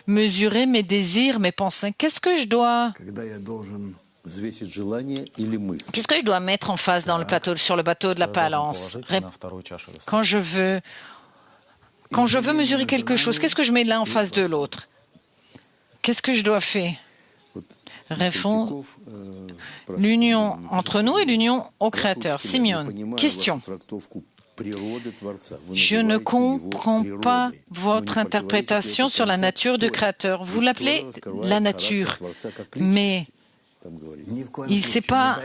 mesurer mes désirs, mes pensées, qu'est-ce que je dois mettre en face sur le bateau de la balance? Quand je veux mesurer quelque chose, qu'est-ce que je mets l'un en face de l'autre? Qu'est-ce que je dois faire? Réponse, l'union entre nous et l'union au Créateur. Simeon, question. Je ne comprends pas votre interprétation sur la nature du Créateur. Vous l'appelez la nature, mais c'est pas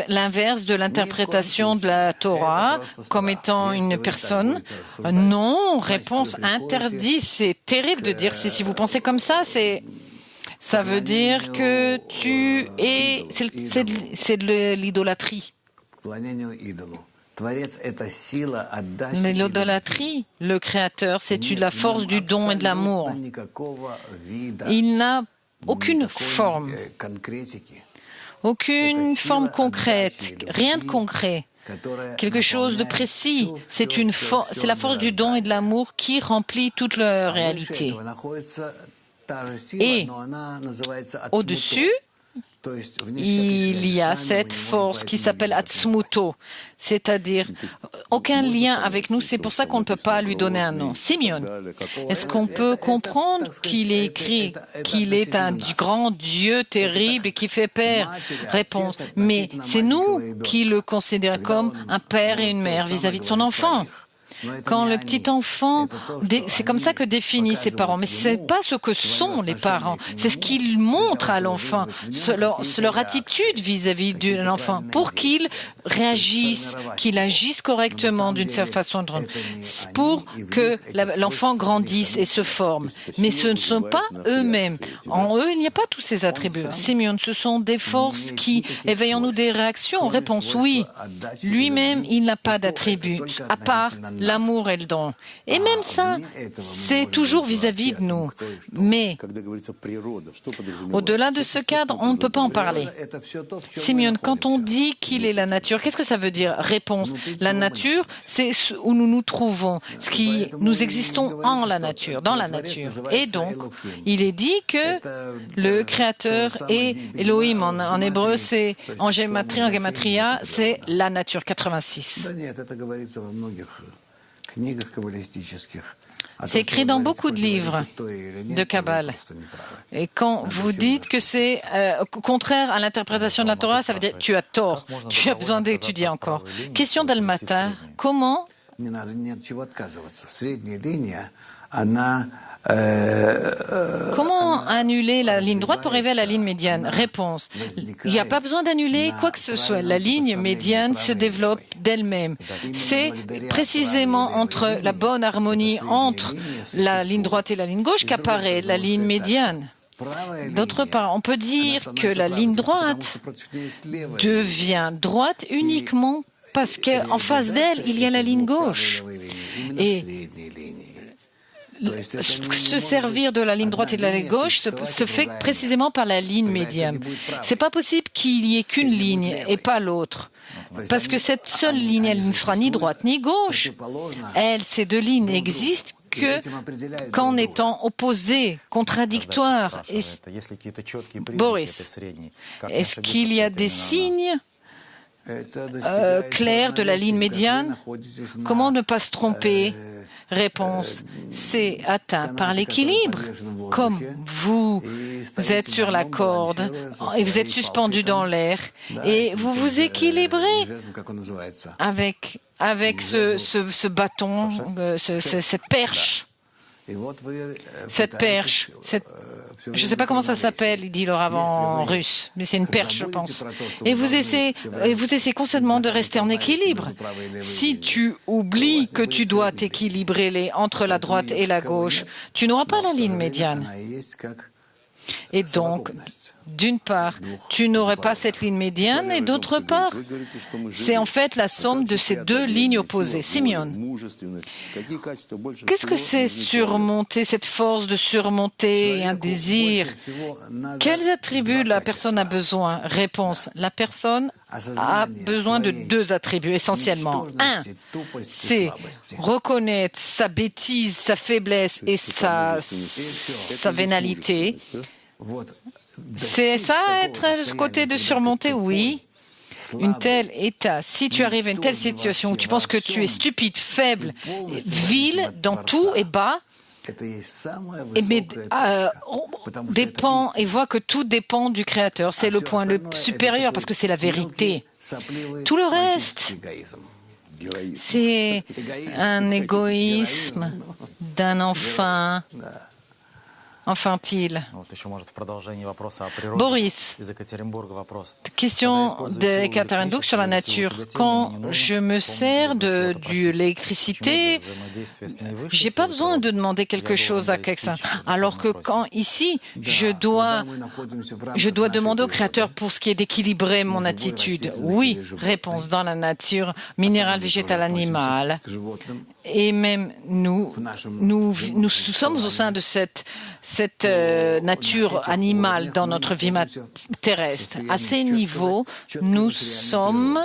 l'inverse de l'interprétation de la Torah comme étant une personne. Non, réponse interdit. C'est terrible de dire si vous pensez comme ça, ça veut dire que c'est de l'idolâtrie. Mais l'idolâtrie, le Créateur, c'est la force du don et de l'amour. Il n'a aucune forme concrète, rien de concret, quelque chose de précis. C'est la force du don et de l'amour qui remplit toute la réalité. Et au-dessus, il y a cette force qui s'appelle Atzmuto, c'est-à-dire aucun lien avec nous, c'est pour ça qu'on ne peut pas lui donner un nom. Simeon, est-ce qu'on peut comprendre qu'il est écrit qu'il est un grand Dieu terrible et qui fait peur? Réponse, mais c'est nous qui le considérons comme un père et une mère vis-à-vis de son enfant. Quand le petit enfant, c'est comme ça que définissent ses parents, mais ce n'est pas ce que sont les parents, c'est ce qu'ils montrent à l'enfant, leur attitude vis-à-vis de l'enfant, pour qu'il réagisse, qu'il agisse correctement d'une certaine façon, pour que l'enfant grandisse et se forme. Mais ce ne sont pas eux-mêmes. En eux, il n'y a pas tous ces attributs. Simeon, ce sont des forces qui éveillent en nous des réactions. Réponse, oui. Lui-même, il n'a pas d'attributs, à part l'amour et le don. Et même ça, c'est toujours vis-à-vis de nous. Mais au-delà de ce cadre, on ne peut pas en parler. Simeon, quand on dit qu'il est la nature, qu'est-ce que ça veut dire? Réponse. La nature, c'est où nous nous trouvons, ce qui nous existons en la nature, dans la nature. Et donc, il est dit que le Créateur est Elohim. En hébreu, c'est en gematria, c'est la nature, 86. C'est écrit dans beaucoup de livres de Kabbale. Et quand vous dites que c'est contraire à l'interprétation de la Torah, ça veut dire que tu as tort, tu as besoin d'étudier encore. Question d'Almata, comment annuler la ligne droite pour arriver à la ligne médiane? Réponse. Il n'y a pas besoin d'annuler quoi que ce soit. La ligne médiane se développe d'elle-même. C'est précisément entre la bonne harmonie entre la ligne droite et la ligne gauche qu'apparaît la ligne médiane. D'autre part, on peut dire que la ligne droite devient droite uniquement parce qu'en face d'elle, il y a la ligne gauche. Et se servir de la ligne droite et de la ligne gauche se fait précisément par la ligne médiane. C'est pas possible qu'il y ait qu'une ligne et pas l'autre. Parce que cette seule ligne, elle ne sera ni droite ni gauche. Ces deux lignes n'existent qu'en étant opposées, contradictoires. Boris, est-ce qu'il y a des signes clairs de la ligne médiane? Comment ne pas se tromper? Réponse, c'est atteint par l'équilibre. Comme vous êtes sur la corde et vous êtes suspendu dans l'air et vous vous équilibrez avec ce bâton, cette perche. Cette perche, je ne sais pas comment ça s'appelle, il dit le rabbin en russe, mais c'est une perche, je pense. Et vous essayez constamment de rester en équilibre. Si tu oublies que tu dois t'équilibrer entre la droite et la gauche, tu n'auras pas la ligne médiane. Et donc, d'une part, tu n'aurais pas cette ligne médiane, et d'autre part, c'est en fait la somme de ces deux lignes opposées. Simeon, qu'est-ce que c'est surmonter, cette force de surmonter un désir? Quels attributs la personne a besoin? Réponse, la personne a besoin de deux attributs essentiellement. Un, c'est reconnaître sa bêtise, sa faiblesse et sa vénalité. C'est ça, être ce côté de surmonter? Oui. Une telle état, si tu arrives à une telle situation où tu penses que tu es stupide, faible, vil dans tout et bas, dépend et voit que tout dépend du Créateur. C'est le point le supérieur parce que c'est la vérité. Tout le reste, c'est un égoïsme d'un enfant infantile. Boris, question de Ekaterinbourg sur la nature. Quand je me sers de l'électricité, j'ai pas besoin de demander quelque chose à quelqu'un. Alors que quand ici, je dois demander au Créateur pour ce qui est d'équilibrer mon attitude. Oui, réponse dans la nature, minérale, végétale, animale. Et même nous sommes au sein de cette nature animale dans notre vie terrestre. À ces niveaux, nous sommes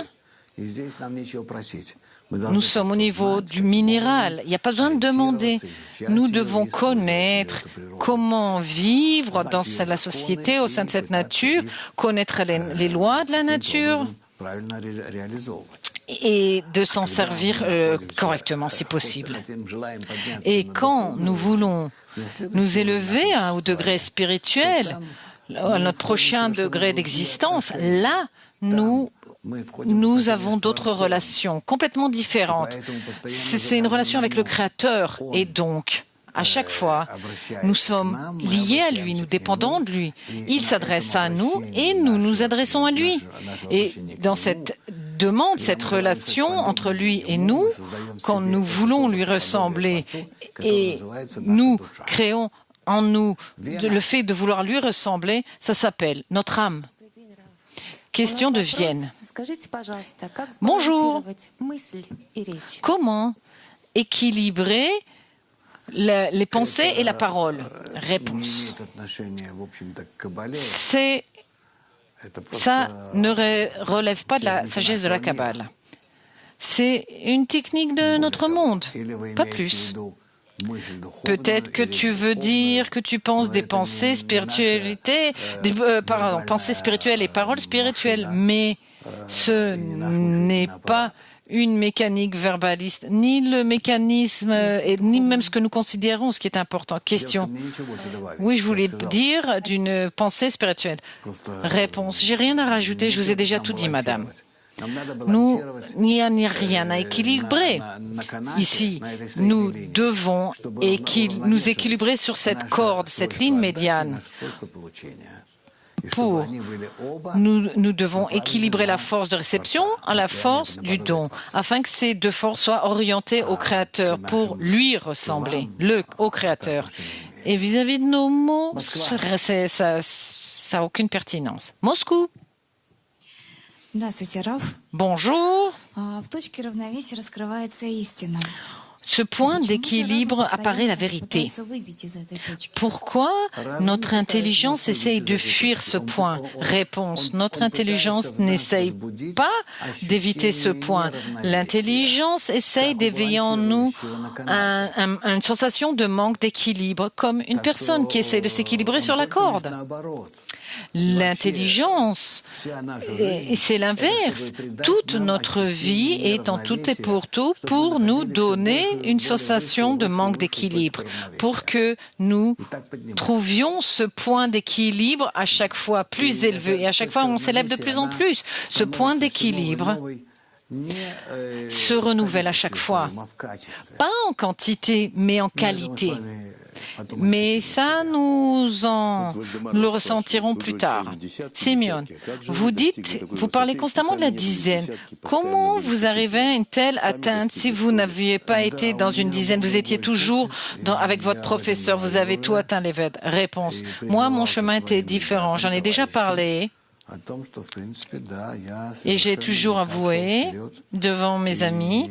au niveau du minéral. Il n'y a pas besoin de demander. Nous devons connaître comment vivre dans la société, au sein de cette nature, connaître les lois de la nature et de s'en servir correctement, si possible. Et quand nous voulons nous élever au degré spirituel, à notre prochain degré d'existence, là, nous avons d'autres relations complètement différentes. C'est une relation avec le Créateur et donc, à chaque fois, nous sommes liés à lui, nous dépendons de lui. Il s'adresse à nous et nous nous adressons à lui. Et dans cette demande, cette relation entre lui et nous, quand nous voulons lui ressembler et nous créons en nous le fait de vouloir lui ressembler, ça s'appelle notre âme. Question de Vienne. Bonjour. Comment équilibrer les pensées et la parole? Réponse. Ça ne relève pas de la sagesse de la Kabbale. C'est une technique de notre monde, pas plus. Peut-être que tu veux dire que tu penses des pensées spiritualités, pensées spirituelles et paroles spirituelles, mais ce n'est pas une mécanique verbaliste, ni le mécanisme, ni même ce que nous considérons, ce qui est important. Question. Oui, je voulais dire d'une pensée spirituelle. Réponse. J'ai rien à rajouter, je vous ai déjà tout dit, madame. Il n'y a rien à équilibrer. Ici, nous devons nous équilibrer sur cette corde, cette ligne médiane. Nous devons équilibrer la force de réception à la force du don, afin que ces deux forces soient orientées au Créateur, pour lui ressembler, au Créateur. Et vis-à-vis de nos mots, ça n'a aucune pertinence. Moscou. Bonjour. Ce point d'équilibre apparaît la vérité. Pourquoi notre intelligence essaye de fuir ce point? Réponse. Notre intelligence n'essaye pas d'éviter ce point. L'intelligence essaye d'éveiller en nous une sensation de manque d'équilibre, comme une personne qui essaie de s'équilibrer sur la corde. L'intelligence, c'est l'inverse. Toute notre vie est en tout et pour tout pour nous donner une sensation de manque d'équilibre, pour que nous trouvions ce point d'équilibre à chaque fois plus élevé. Et à chaque fois, on s'élève de plus en plus. Ce point d'équilibre se renouvelle à chaque fois. Pas en quantité, mais en qualité. Mais ça, nous le ressentirons plus tard. Simeon, vous parlez constamment de la dizaine. Comment vous arrivez à une telle atteinte si vous n'aviez pas été dans une dizaine? Vous étiez toujours avec votre professeur, vous avez tout atteint les Vèdes. Réponse. Moi, mon chemin était différent. J'en ai déjà parlé. Et j'ai toujours avoué devant mes amis,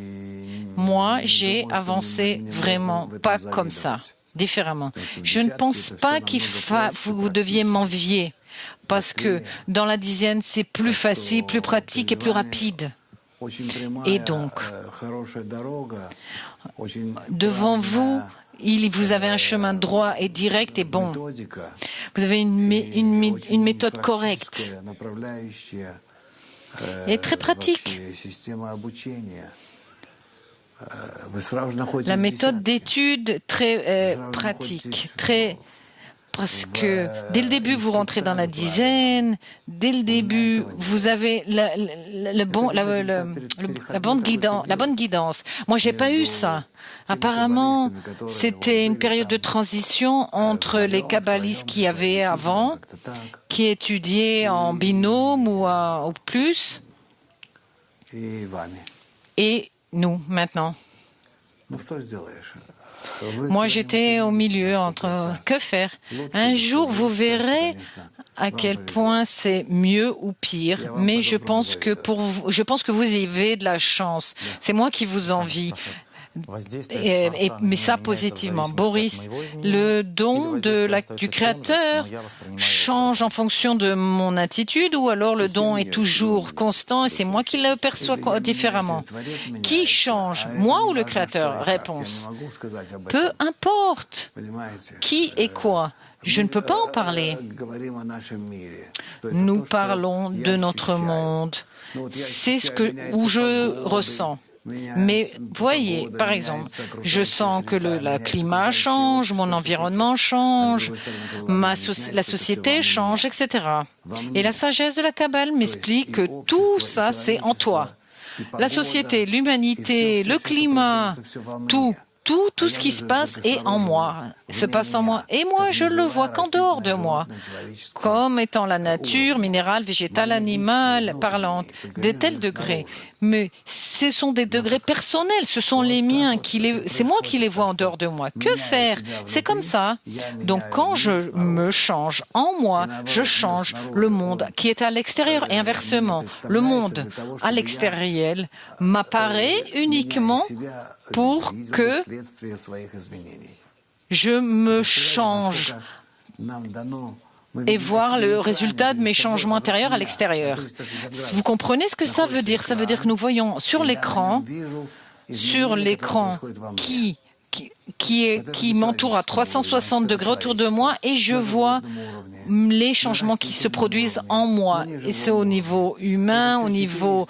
moi, j'ai avancé vraiment pas comme ça. Différemment. Je ne pense pas vous deviez m'envier, parce que dans la dizaine, c'est plus facile, plus pratique et plus rapide. Et donc, devant vous, vous avez un chemin droit et direct et bon. Vous avez une méthode correcte et très pratique. La méthode d'étude très pratique, parce que dès le début, vous rentrez dans la dizaine, dès le début, vous avez la bonne guidance. Moi, j'ai pas eu ça. Apparemment, c'était une période de transition entre les kabbalistes qui avaient avant, qui étudiaient en binôme ou plus, et nous, maintenant. Moi, j'étais au milieu entre que faire. Un jour, vous verrez à quel point c'est mieux ou pire, mais je pense que vous y avez de la chance. C'est moi qui vous envie. Mais ça positivement. Boris, le don du Créateur change en fonction de mon attitude, ou alors le don est toujours constant et c'est moi qui le perçois différemment? Qui change, moi ou le Créateur? Réponse. Peu importe. Qui et quoi? Je ne peux pas en parler. Nous parlons de notre monde. C'est où je ressens. Mais voyez, par exemple, je sens que le climat change, mon environnement change, la société change, etc. Et la sagesse de la Kabbale m'explique que tout ça, c'est en toi. La société, l'humanité, le climat, tout, Tout ce qui se passe est en moi, se passe en moi. Et moi, je le vois qu'en dehors de moi, comme étant la nature, minérale, végétale, animale, parlante, de tels degrés. Mais ce sont des degrés personnels, ce sont les miens, c'est moi qui les vois en dehors de moi. Que faire? C'est comme ça. Donc quand je me change en moi, je change le monde qui est à l'extérieur et inversement. Le monde à l'extérieur m'apparaît uniquement pour que je me change et voir le résultat de mes changements intérieurs à l'extérieur. Vous comprenez ce que ça veut dire? Ça veut dire que nous voyons sur l'écran qui m'entoure à 360 degrés autour de moi et je vois les changements qui se produisent en moi. Et c'est au niveau humain, au niveau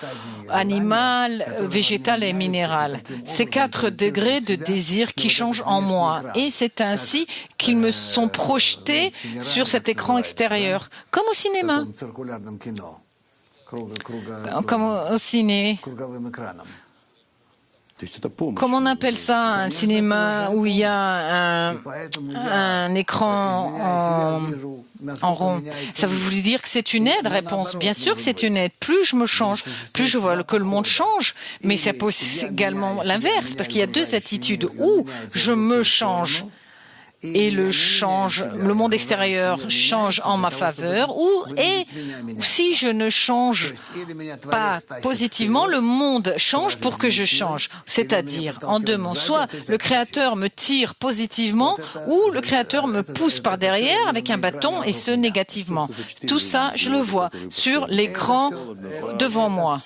animal, végétal et minéral. Ces 4 degrés de désir qui changent en moi. Et c'est ainsi qu'ils me sont projetés sur cet écran extérieur, comme au cinéma. Comme au ciné. Comment on appelle ça, un cinéma où il y a un écran en rond? Ça veut dire que c'est une aide, réponse. Bien sûr que c'est une aide. Plus je me change, plus je vois que le monde change. Mais c'est également l'inverse, parce qu'il y a 2 attitudes. Où je me change et le monde extérieur change en ma faveur, ou si je ne change pas positivement, le monde change pour que je change. C'est-à-dire, en 2 mots, soit le Créateur me tire positivement, ou le Créateur me pousse par derrière avec un bâton, et ce négativement. Tout ça, je le vois sur l'écran devant moi.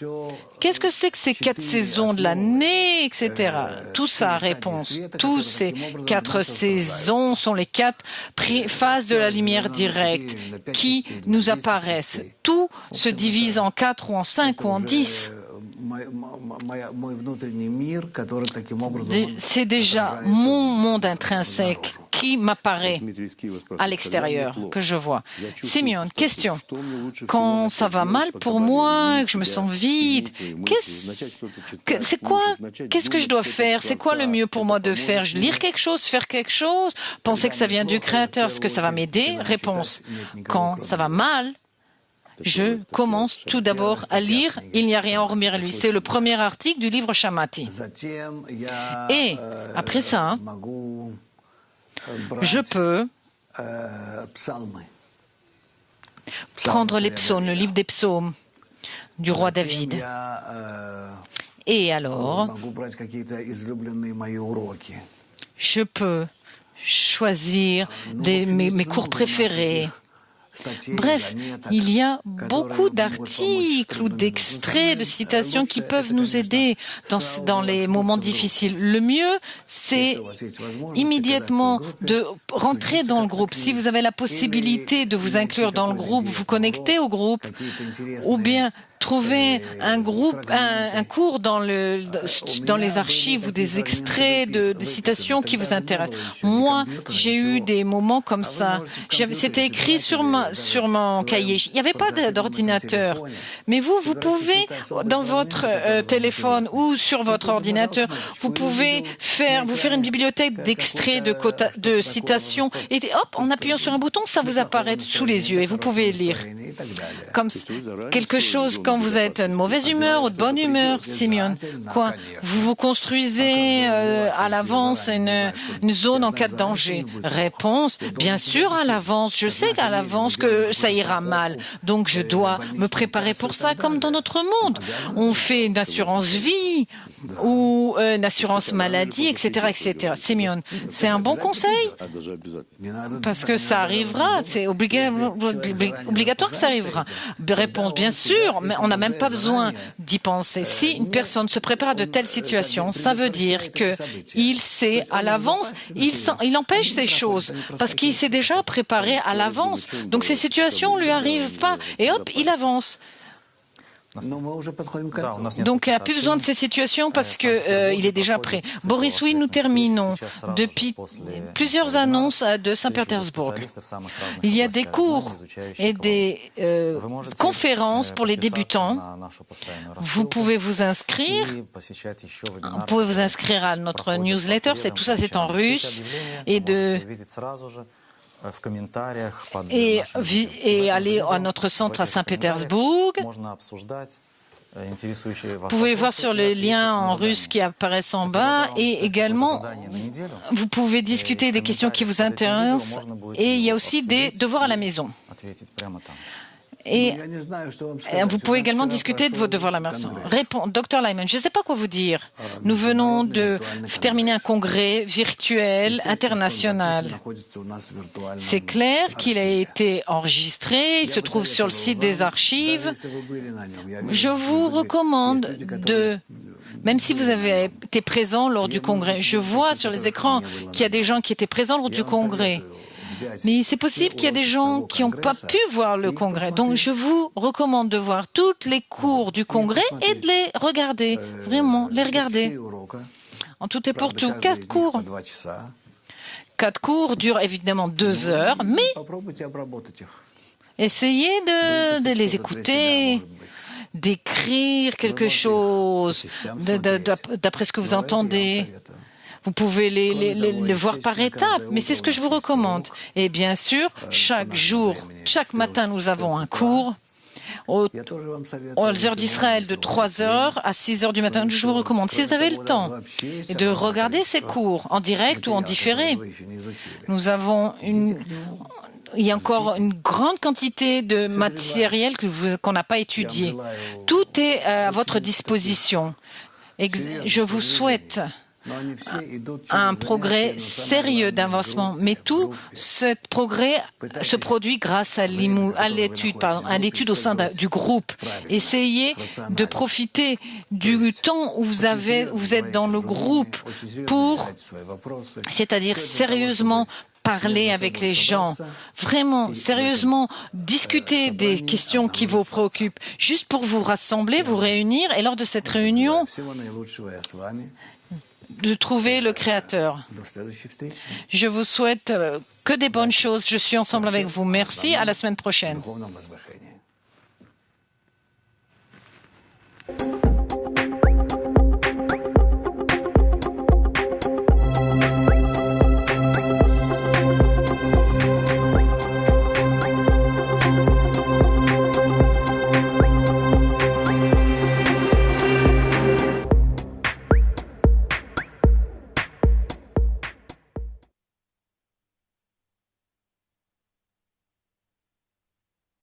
Qu'est-ce que c'est que ces 4 saisons de l'année, etc. Tout ça, réponse. Tous ces 4 saisons sont les 4 phases de la lumière directe qui nous apparaissent. Tout se divise en 4 ou en 5 ou en 10. C'est déjà mon monde intrinsèque qui m'apparaît à l'extérieur, que je vois. Simeon, question. Quand ça va mal pour moi, que je me sens vide, qu'est-ce que je dois faire? C'est quoi le mieux pour moi de faire? Lire quelque chose, faire quelque chose, penser que ça vient du Créateur, est-ce que ça va m'aider? Réponse. Quand ça va mal, je commence tout d'abord à lire « Il n'y a rien hormis lui ». C'est le premier article du livre Shamati. Et après ça, je peux prendre les psaumes, le livre des psaumes du roi David. Et alors, je peux choisir mes cours préférés. Bref, il y a beaucoup d'articles ou d'extraits, de citations qui peuvent nous aider dans les moments difficiles. Le mieux, c'est immédiatement de rentrer dans le groupe. Si vous avez la possibilité de vous inclure dans le groupe, vous connectez au groupe, ou bien trouver un cours dans les archives ou des extraits de citations qui vous intéressent. Moi, j'ai eu des moments comme ça. C'était écrit sur mon cahier. Il n'y avait pas d'ordinateur. Mais vous pouvez, dans votre téléphone ou sur votre ordinateur, vous pouvez vous faire une bibliothèque d'extraits de citations et hop, en appuyant sur un bouton, ça vous apparaît sous les yeux et vous pouvez lire. Comme quelque chose quand vous êtes de mauvaise humeur ou de bonne humeur, Simeon. Quoi? Vous vous construisez à l'avance une zone en cas de danger. Réponse, bien sûr à l'avance. Je sais qu'à l'avance que ça ira mal. Donc je dois me préparer pour ça comme dans notre monde. On fait une assurance vie ou une assurance maladie, etc., etc. Simeon, c'est un bon conseil parce que ça arrivera. C'est obligatoire que ça arrivera. Réponse, bien sûr, mais on n'a même pas besoin d'y penser. Si une personne se prépare à de telles situations, ça veut dire qu'il sait à l'avance, il empêche ces choses parce qu'il s'est déjà préparé à l'avance. Donc ces situations ne lui arrivent pas et hop, il avance. Donc, il n'y a plus besoin de ces situations parce qu'il est déjà prêt. Boris, oui, nous terminons. Depuis plusieurs annonces de Saint-Pétersbourg, il y a des cours et des conférences pour les débutants. Vous pouvez vous inscrire. Vous pouvez vous inscrire à notre newsletter. Tout ça, c'est en russe. Et aller à notre centre à Saint-Pétersbourg. Vous pouvez voir sur le lien en russe qui apparaissent en bas et également vous pouvez discuter des questions qui vous intéressent et il y a aussi des devoirs à la maison. Et vous pouvez également discuter de vos devoirs à la maison. Dr Lyman, je ne sais pas quoi vous dire. Nous venons de terminer un congrès virtuel international. C'est clair qu'il a été enregistré, il se trouve sur le site des archives. Je vous recommande même si vous avez été présent lors du congrès, je vois sur les écrans qu'il y a des gens qui étaient présents lors du congrès. Mais c'est possible qu'il y a des gens qui n'ont pas pu voir le congrès. Donc, je vous recommande de voir toutes les cours du congrès et de les regarder. Vraiment, les regarder. En tout et pour tout, 4 cours. 4 cours durent évidemment 2 heures, mais essayez de les écouter, d'écrire quelque chose d'après ce que vous entendez. Vous pouvez les voir par étapes, mais c'est ce que je vous recommande. Et bien sûr, chaque jour, chaque matin, nous avons un cours aux heures d'Israël de 3 heures à 6 heures du matin. Je vous recommande, si vous avez le temps, de regarder ces cours en direct ou en différé. Il y a encore une grande quantité de matériel qu'on n'a pas étudié. Tout est à votre disposition. Je vous souhaite un progrès sérieux d'avancement, mais tout ce progrès se produit grâce à l'étude au sein du groupe. Essayez de profiter du temps où vous êtes dans le groupe c'est-à-dire sérieusement parler avec les gens, vraiment, sérieusement, discuter des questions qui vous préoccupent, juste pour vous rassembler, vous réunir, et lors de cette réunion, de trouver le Créateur. Je vous souhaite que des bonnes choses. Je suis ensemble avec vous. Merci. À la semaine prochaine.